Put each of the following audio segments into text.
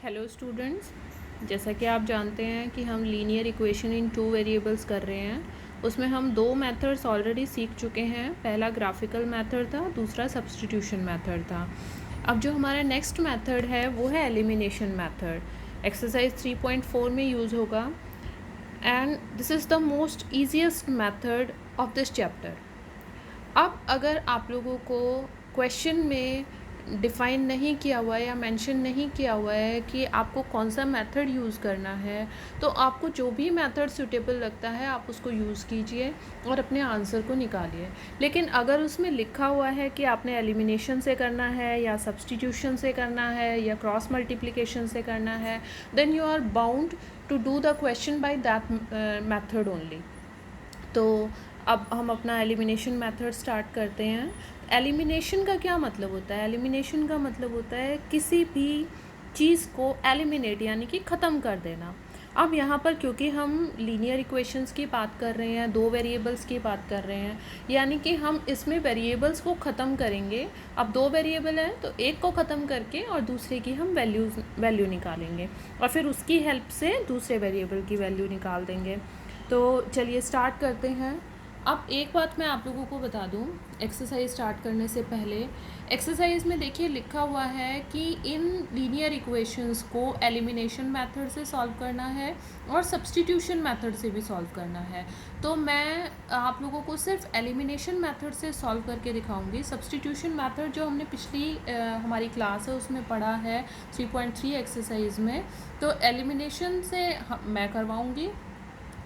Hello students, जैसा कि आप जानते हैं कि हम linear equation in two variables कर रहे हैं। उसमें हम दो मेथड्स ऑलरेडी सीख चुके हैं। पहला ग्राफिकल मेथड था, दूसरा सब्स्टिट्यूशन मेथड था। अब जो हमारा नेक्स्ट मेथड है वो है एलिमिनेशन मेथड। एक्सरसाइज 3.4 में यूज़ होगा and this is the most easiest method of this chapter. अब अगर आप लोगों को क्वेश्चन में डिफ़ाइन नहीं किया हुआ है या मेंशन नहीं किया हुआ है कि आपको कौन सा मेथड यूज़ करना है, तो आपको जो भी मेथड सूटेबल लगता है आप उसको यूज़ कीजिए और अपने आंसर को निकालिए। लेकिन अगर उसमें लिखा हुआ है कि आपने एलिमिनेशन से करना है या सब्स्टिट्यूशन से करना है या क्रॉस मल्टीप्लिकेशन से करना है, then you are bound to do the question by that method only. तो अब हम अपना एलिमिनेशन मेथड स्टार्ट करते हैं। एलिमिनेशन का क्या मतलब होता है? एलिमिनेशन का मतलब होता है किसी भी चीज़ को एलिमिनेट यानी कि ख़त्म कर देना। अब यहाँ पर क्योंकि हम लीनियर इक्वेशंस की बात कर रहे हैं, दो वेरिएबल्स की बात कर रहे हैं, यानी कि हम इसमें वेरिएबल्स को ख़त्म करेंगे। अब दो वेरिएबल हैं तो एक को ख़त्म करके और दूसरे की हम वैल्यू निकालेंगे और फिर उसकी हेल्प से दूसरे वेरिएबल की वैल्यू निकाल देंगे। तो चलिए स्टार्ट करते हैं। अब एक बात मैं आप लोगों को बता दूं, एक्सरसाइज स्टार्ट करने से पहले एक्सरसाइज में देखिए लिखा हुआ है कि इन लीनियर इक्वेशंस को एलिमिनेशन मेथड से सॉल्व करना है और सब्स्टिट्यूशन मेथड से भी सॉल्व करना है। तो मैं आप लोगों को सिर्फ एलिमिनेशन मेथड से सॉल्व करके दिखाऊंगी। सब्स्टिट्यूशन मेथड जो हमने पिछली हमारी क्लास है उसमें पढ़ा है 3.3 एक्सरसाइज में, तो एलिमिनेशन से मैं करवाऊँगी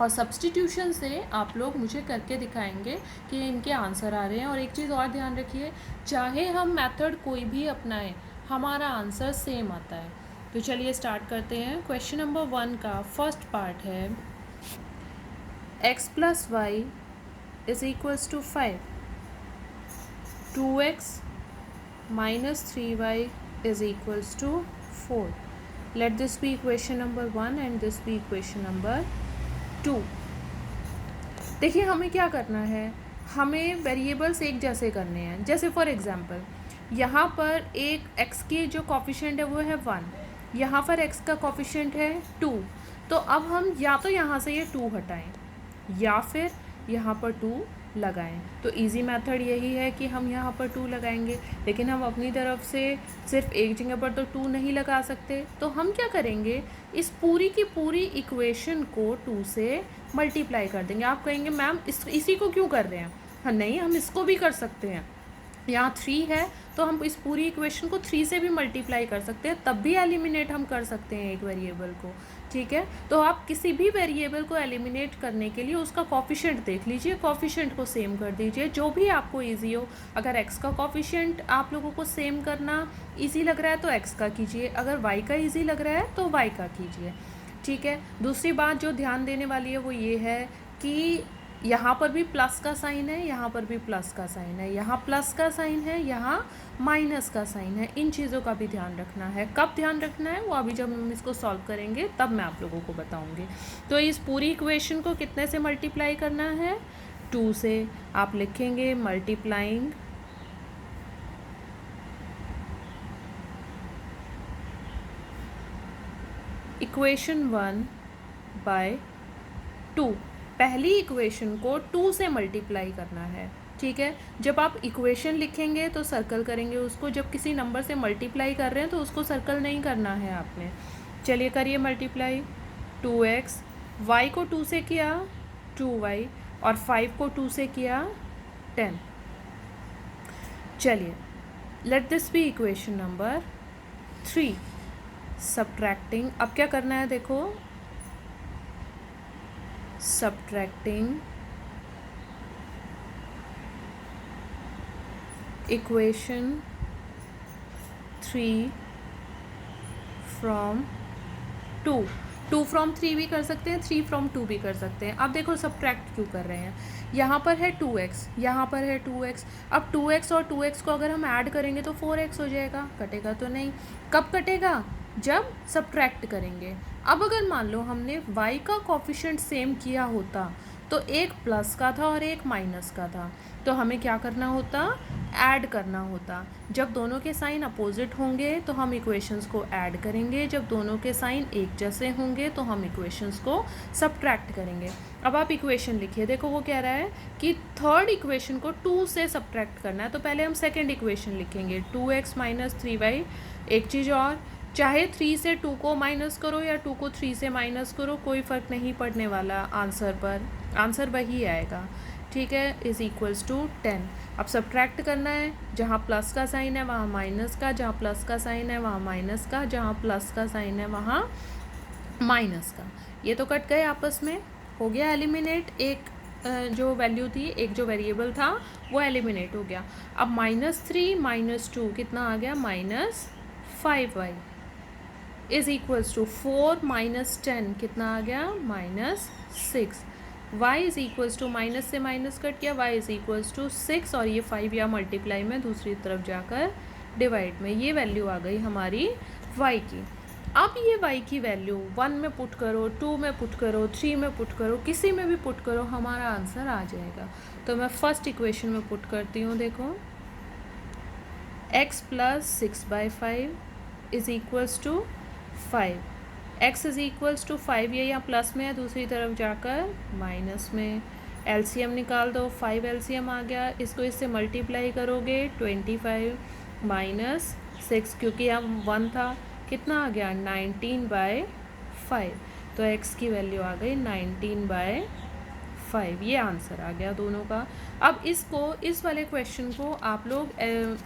और सब्स्टिट्यूशन से आप लोग मुझे करके दिखाएंगे कि इनके आंसर आ रहे हैं। और एक चीज़ और ध्यान रखिए, चाहे हम मेथड कोई भी अपनाएं, हमारा आंसर सेम आता है। तो चलिए स्टार्ट करते हैं। क्वेश्चन नंबर 1 का फर्स्ट पार्ट है x + y = 5, 2x - 3y = 4. Let this be equation number 1 and this be equation number 2। देखिए हमें क्या करना है, हमें वेरिएबल्स एक जैसे करने हैं। जैसे फॉर एग्जांपल यहाँ पर एक x की जो कॉफिशेंट है वो है 1, यहाँ पर x का कॉफिशेंट है 2। तो अब हम या तो यहाँ से ये 2 हटाएं या फिर यहाँ पर 2 लगाएं। तो इजी मेथड यही है कि हम यहाँ पर 2 लगाएंगे, लेकिन हम अपनी तरफ से सिर्फ एक जगह पर तो 2 नहीं लगा सकते। तो हम क्या करेंगे, इस पूरी की पूरी इक्वेशन को 2 से मल्टीप्लाई कर देंगे। आप कहेंगे मैम इसी को क्यों कर रहे हैं? हाँ नहीं, हम इसको भी कर सकते हैं। यहाँ 3 है तो हम इस पूरी इक्वेशन को 3 से भी मल्टीप्लाई कर सकते हैं, तब भी एलिमिनेट हम कर सकते हैं एक वेरिएबल को। ठीक है, तो आप किसी भी वेरिएबल को एलिमिनेट करने के लिए उसका कॉफिशेंट देख लीजिए, कॉफिशेंट को सेम कर दीजिए, जो भी आपको इजी हो। अगर x का कॉफिशेंट आप लोगों को सेम करना इजी लग रहा है तो x का कीजिए, अगर y का इजी लग रहा है तो y का कीजिए। ठीक है, दूसरी बात जो ध्यान देने वाली है वो ये है कि यहाँ पर भी प्लस का साइन है, यहाँ पर भी प्लस का साइन है, यहाँ प्लस का साइन है, यहाँ माइनस का साइन है। इन चीज़ों का भी ध्यान रखना है। कब ध्यान रखना है वो अभी जब हम इसको सॉल्व करेंगे तब मैं आप लोगों को बताऊंगी। तो इस पूरी इक्वेशन को कितने से मल्टीप्लाई करना है? 2 से। आप लिखेंगे मल्टीप्लाइंग इक्वेशन 1 बाय 2। पहली इक्वेशन को 2 से मल्टीप्लाई करना है। ठीक है, जब आप इक्वेशन लिखेंगे तो सर्कल करेंगे उसको, जब किसी नंबर से मल्टीप्लाई कर रहे हैं तो उसको सर्कल नहीं करना है आपने। चलिए करिए मल्टीप्लाई। 2x, y को 2 से किया 2y और 5 को 2 से किया 10। चलिए let this be equation number 3। Subtracting, अब क्या करना है देखो, subtracting equation 3 from 2। 2 from 3 भी कर सकते हैं, 3 from 2 भी कर सकते हैं। अब देखो सब्ट्रैक्ट क्यों कर रहे हैं, यहाँ पर है 2x, यहाँ पर है 2x। अब 2x और 2x को अगर हम ऐड करेंगे तो 4x हो जाएगा, कटेगा तो नहीं। कब कटेगा? जब सब्ट्रैक्ट करेंगे। अब अगर मान लो हमने y का कॉफिशेंट सेम किया होता तो एक प्लस का था और एक माइनस का था, तो हमें क्या करना होता, ऐड करना होता। जब दोनों के साइन अपोजिट होंगे तो हम इक्वेशंस को ऐड करेंगे, जब दोनों के साइन एक जैसे होंगे तो हम इक्वेशंस को सब्ट्रैक्ट करेंगे। अब आप इक्वेशन लिखिए, देखो वो कह रहा है कि थर्ड इक्वेशन को 2 से सब्ट्रैक्ट करना है, तो पहले हम सेकेंड इक्वेशन लिखेंगे 2x माइनस 3y। एक चीज़ और, चाहे 3 से 2 को माइनस करो या 2 को 3 से माइनस करो, कोई फ़र्क नहीं पड़ने वाला आंसर पर, आंसर वही आएगा, ठीक है, इज़ इक्वल्स टू 10। अब सब्ट्रैक्ट करना है, जहाँ प्लस का साइन है वहाँ माइनस का, जहाँ प्लस का साइन है वहाँ माइनस का, जहाँ प्लस का साइन है वहाँ माइनस का। ये तो कट गए आपस में, हो गया एलिमिनेट। एक जो वैल्यू थी, एक जो वेरिएबल था वो एलिमिनेट हो गया। अब -3 - 2 कितना आ गया, -5y इज़ इक्वल्स टू 4 - 10 कितना आ गया, -6। y is equals to minus से माइनस कट किया, y इज़ इक्वल्स टू 6 और ये 5 या मल्टीप्लाई में दूसरी तरफ जाकर डिवाइड में, ये वैल्यू आ गई हमारी y की। अब ये y की वैल्यू 1 में पुट करो, 2 में पुट करो, 3 में पुट करो, किसी में भी पुट करो, हमारा आंसर आ जाएगा। तो मैं फर्स्ट इक्वेशन में पुट करती हूँ, देखो x + 6/5 is equals to 5, x is equals to 5, ये यहाँ प्लस में है, दूसरी तरफ जाकर माइनस में। एलसीएम निकाल दो, 5 एलसीएम आ गया, इसको इससे मल्टीप्लाई करोगे 25 माइनस 6, क्योंकि यहाँ 1 था, कितना आ गया 19/5, तो x की वैल्यू आ गई 19/5, ये आंसर आ गया दोनों का। अब इसको, इस वाले क्वेश्चन को आप लोग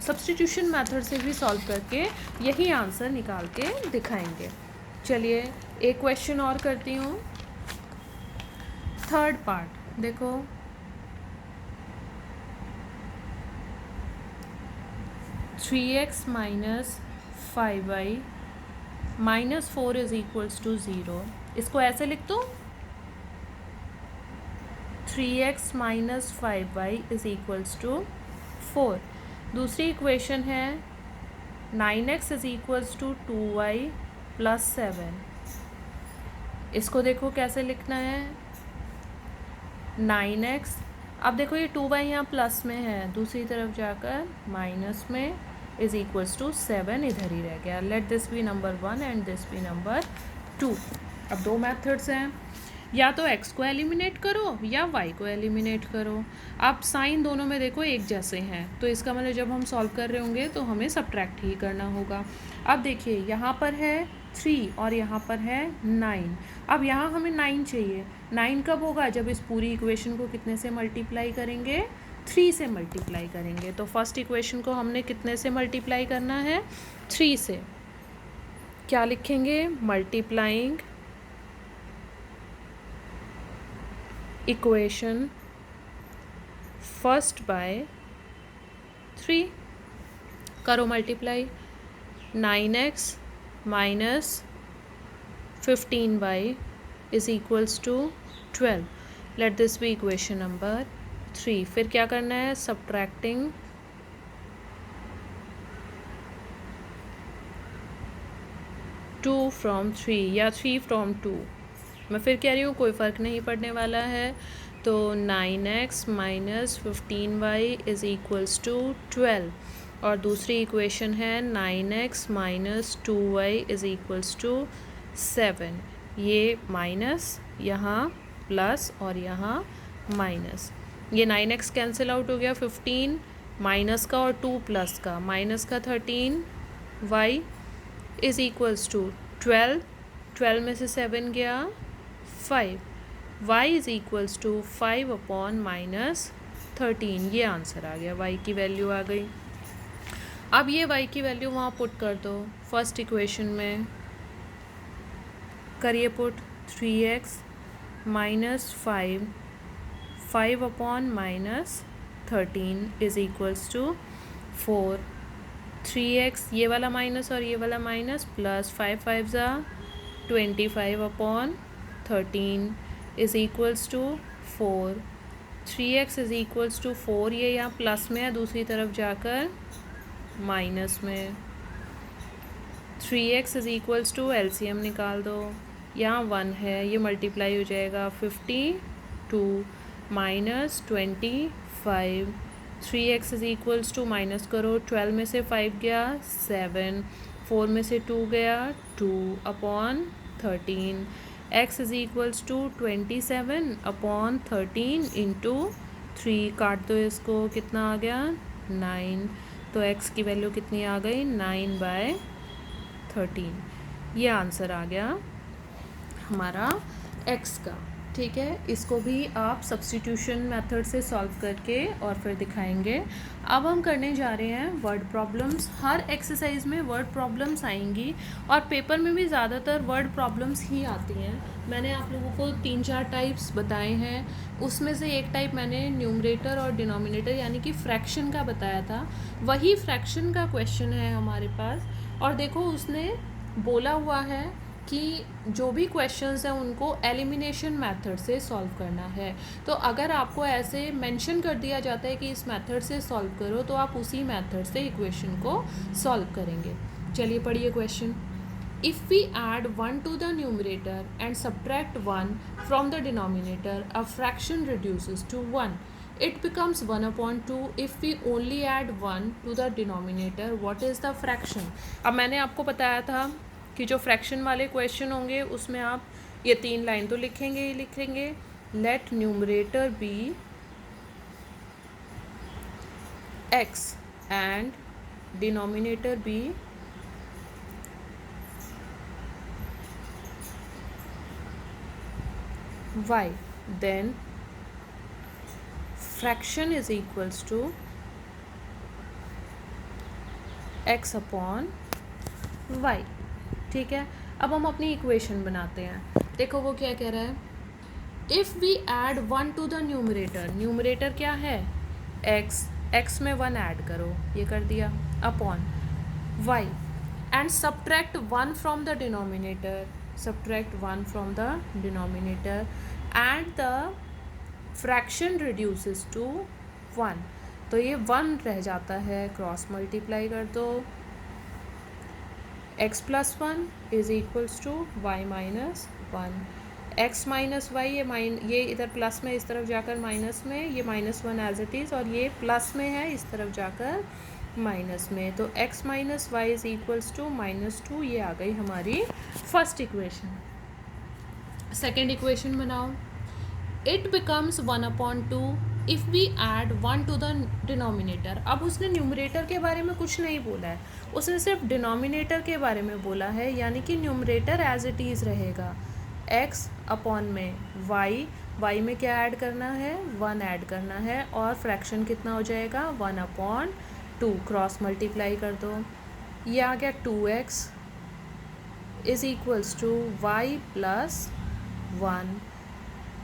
सब्स्टिट्यूशन मेथड से भी सॉल्व करके यही आंसर निकाल के दिखाएंगे। चलिए एक क्वेश्चन और करती हूँ, थर्ड पार्ट देखो, (3x - 5y - 4 is equals to 0, इसको ऐसे लिख दो, 3x - 5y is equals to 4। दूसरी इक्वेशन है 9x is equals to 2y + 7, इसको देखो कैसे लिखना है, 9x, अब देखो ये 2y यहाँ प्लस में है, दूसरी तरफ जाकर माइनस में, इज़ इक्वल्स टू 7 इधर ही रह गया। Let this be number 1 and this be number 2। अब दो मेथड्स हैं, या तो x को एलिमिनेट करो या y को एलिमिनेट करो। अब साइन दोनों में देखो एक जैसे हैं, तो इसका मतलब जब हम सॉल्व कर रहे होंगे तो हमें सब्ट्रैक्ट ही करना होगा। अब देखिए यहाँ पर है 3 और यहाँ पर है 9, अब यहाँ हमें 9 चाहिए। 9 कब होगा, जब इस पूरी इक्वेशन को कितने से मल्टीप्लाई करेंगे, 3 से मल्टीप्लाई करेंगे। तो फर्स्ट इक्वेशन को हमने कितने से मल्टीप्लाई करना है, 3 से। क्या लिखेंगे, मल्टीप्लाइंग इक्वेशन फर्स्ट बाय 3, करो multiply, 9x - 15y is equals to 12। Let this be equation number 3। फिर क्या करना है, सब्ट्रैक्टिंग 2 from 3 या 3 from 2, मैं फिर कह रही हूँ कोई फ़र्क नहीं पड़ने वाला है। तो 9x - 15y is equals to 12, और दूसरी इक्वेशन है 9x - 2y is equals to 7, ये माइनस, यहाँ प्लस और यहाँ माइनस, ये 9x कैंसिल आउट हो गया, 15 माइनस का और 2 प्लस का, माइनस का 13, y इज़ इक्वल्स टू 12, 12 में से 7 गया 5, y इज़ इक्वल्स टू 5/-13, ये आंसर आ गया, y की वैल्यू आ गई। अब ये y की वैल्यू वहाँ पुट कर दो फर्स्ट इक्वेशन में, करिए put, 3x - 5/-13 is equals to 4, 3x ये वाला माइनस और ये वाला माइनस, प्लस 5 5 ज़ा 25/13 is equals to 4, 3x is equals to 4, ये यहाँ प्लस में है, दूसरी तरफ जाकर माइनस में, 3x is equals to, LCM निकाल दो, यहाँ 1 है, ये मल्टीप्लाई हो जाएगा 52 2 minus 25, 3x is equals to, minus करो, 12 में से 5 गया 7, 4 में से 2 गया 2 upon 13, x is equals to 27 upon 13 into 3, काट दो इसको, कितना आ गया 9, तो x की वैल्यू कितनी आ गई 9/13। ये आंसर आ गया हमारा x का। ठीक है, इसको भी आप सब्स्टिट्यूशन मेथड से सॉल्व करके और फिर दिखाएंगे। अब हम करने जा रहे हैं वर्ड प्रॉब्लम्स। हर एक्सरसाइज में वर्ड प्रॉब्लम्स आएंगी और पेपर में भी ज़्यादातर वर्ड प्रॉब्लम्स ही आती हैं। मैंने आप लोगों को 3-4 टाइप्स बताए हैं, उसमें से एक टाइप मैंने न्यूमरेटर और डिनोमिनेटर यानी कि फ्रैक्शन का बताया था। वही फ्रैक्शन का क्वेश्चन है हमारे पास, और देखो उसने बोला हुआ है कि जो भी क्वेश्चंस हैं उनको एलिमिनेशन मेथड से सॉल्व करना है। तो अगर आपको ऐसे मेंशन कर दिया जाता है कि इस मेथड से सॉल्व करो, तो आप उसी मेथड से इक्वेशन को सॉल्व करेंगे। चलिए पढ़िए question. If we add 1 to the numerator and subtract 1 from the denominator, a fraction reduces to 1. It becomes 1/2 if we only add 1 to the denominator. What is the fraction? अब मैंने आपको बताया था कि जो फ्रैक्शन वाले क्वेश्चन होंगे उसमें आप ये 3 लाइन तो लिखेंगे ही लिखेंगे। Let numerator be x and denominator be y, then fraction is equals to x upon y। ठीक है, अब हम अपनी इक्वेशन बनाते हैं। देखो वो क्या कह रहा है, if we add 1 to the numerator, numerator क्या है x, x में 1 ऐड करो, ये कर दिया, upon y, and subtract 1 from the denominator, subtract 1 from the denominator, and the fraction reduces to 1, तो ये 1 रह जाता है, क्रॉस मल्टीप्लाई कर दो, x plus 1 is equals to y minus 1, x minus Y, ये इधर प्लस में इस तरफ जाकर माइनस में, ये -1 एज इट इज़, और ये प्लस में है इस तरफ जाकर माइनस में, तो x minus Y is equals to -2। ये आ गई हमारी फर्स्ट इक्वेशन। सेकेंड इक्वेशन बनाओ। It becomes 1/2 if we add 1 to the denominator. अब उसने न्यूमरेटर के बारे में कुछ नहीं बोला है, उसने सिर्फ डिनोमिनेटर के बारे में बोला है, यानी कि न्यूमरेटर एज इट इज़ रहेगा, x अपॉन में y में क्या ऐड करना है 1 ऐड करना है, और फ्रैक्शन कितना हो जाएगा 1/2, क्रॉस मल्टीप्लाई कर दो, ये आ गया 2x is equals to y plus 1,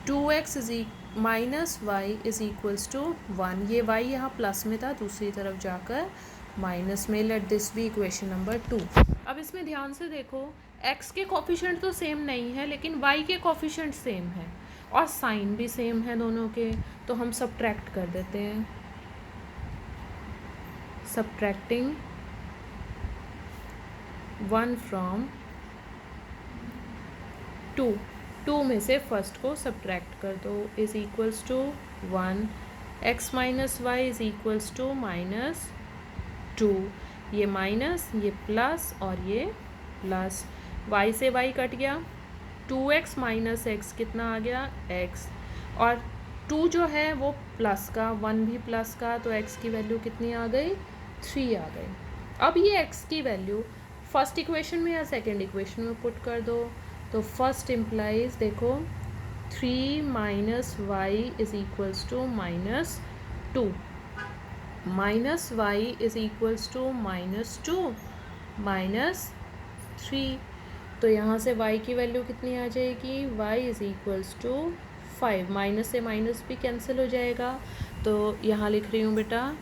2x is minus Y is equals to 1, ये y यहाँ प्लस में था, दूसरी तरफ जाकर माइनस में। Let this be equation number 2। अब इसमें ध्यान से देखो, x के कोफिशिएंट तो सेम नहीं है, लेकिन y के कोफिशिएंट सेम है और साइन भी सेम है दोनों के, तो हम सब्ट्रैक्ट कर देते हैं। सब्ट्रैक्टिंग 1 फ्रॉम 2 में से फर्स्ट को सब्ट्रैक्ट कर दो, is equals to 1, x minus Y is equals to -2, ये माइनस, ये प्लस और ये प्लस, y से y कट गया, 2x माइनस x कितना आ गया x, और 2 जो है वो प्लस का, 1 भी प्लस का, तो x की वैल्यू कितनी आ गई 3 आ गई। अब ये x की वैल्यू फर्स्ट इक्वेशन में या सेकेंड इक्वेशन में पुट कर दो, तो फर्स्ट इम्प्लाइज देखो 3 minus Y is equals to -2, minus Y is equals to -2 -3, तो यहाँ से y की वैल्यू कितनी आ जाएगी, y is equals to 5, minus से माइनस भी कैंसिल हो जाएगा, तो यहाँ लिख रही हूँ बेटा,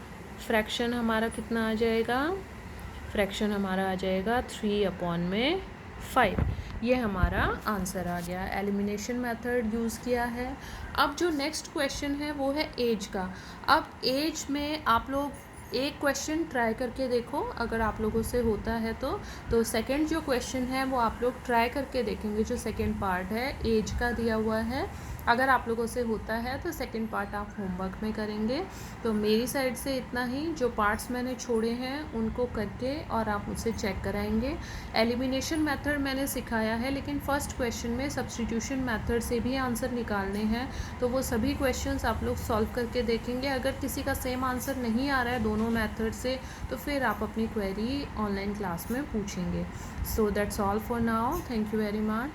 फ्रैक्शन हमारा कितना आ जाएगा, फ्रैक्शन हमारा आ जाएगा 3/5। ये हमारा आंसर आ गया, एलिमिनेशन मेथड यूज़ किया है। अब जो नेक्स्ट क्वेश्चन है वो है एज का। अब एज में आप लोग एक क्वेश्चन ट्राई करके देखो, अगर आप लोगों से होता है तो सेकंड जो क्वेश्चन है वो आप लोग ट्राई करके देखेंगे। जो सेकंड पार्ट है एज का दिया हुआ है, अगर आप लोगों से होता है तो सेकंड पार्ट आप होमवर्क में करेंगे। तो मेरी साइड से इतना ही, जो पार्ट्स मैंने छोड़े हैं उनको करके और आप मुझसे चेक कराएंगे। एलिमिनेशन मेथड मैंने सिखाया है, लेकिन फर्स्ट क्वेश्चन में सब्स्टिट्यूशन मेथड से भी आंसर निकालने हैं, तो वो सभी क्वेश्चंस आप लोग सॉल्व करके देखेंगे। अगर किसी का सेम आंसर नहीं आ रहा है दोनों मेथड से, तो फिर आप अपनी क्वेरी ऑनलाइन क्लास में पूछेंगे। So that's all for now, thank you very much.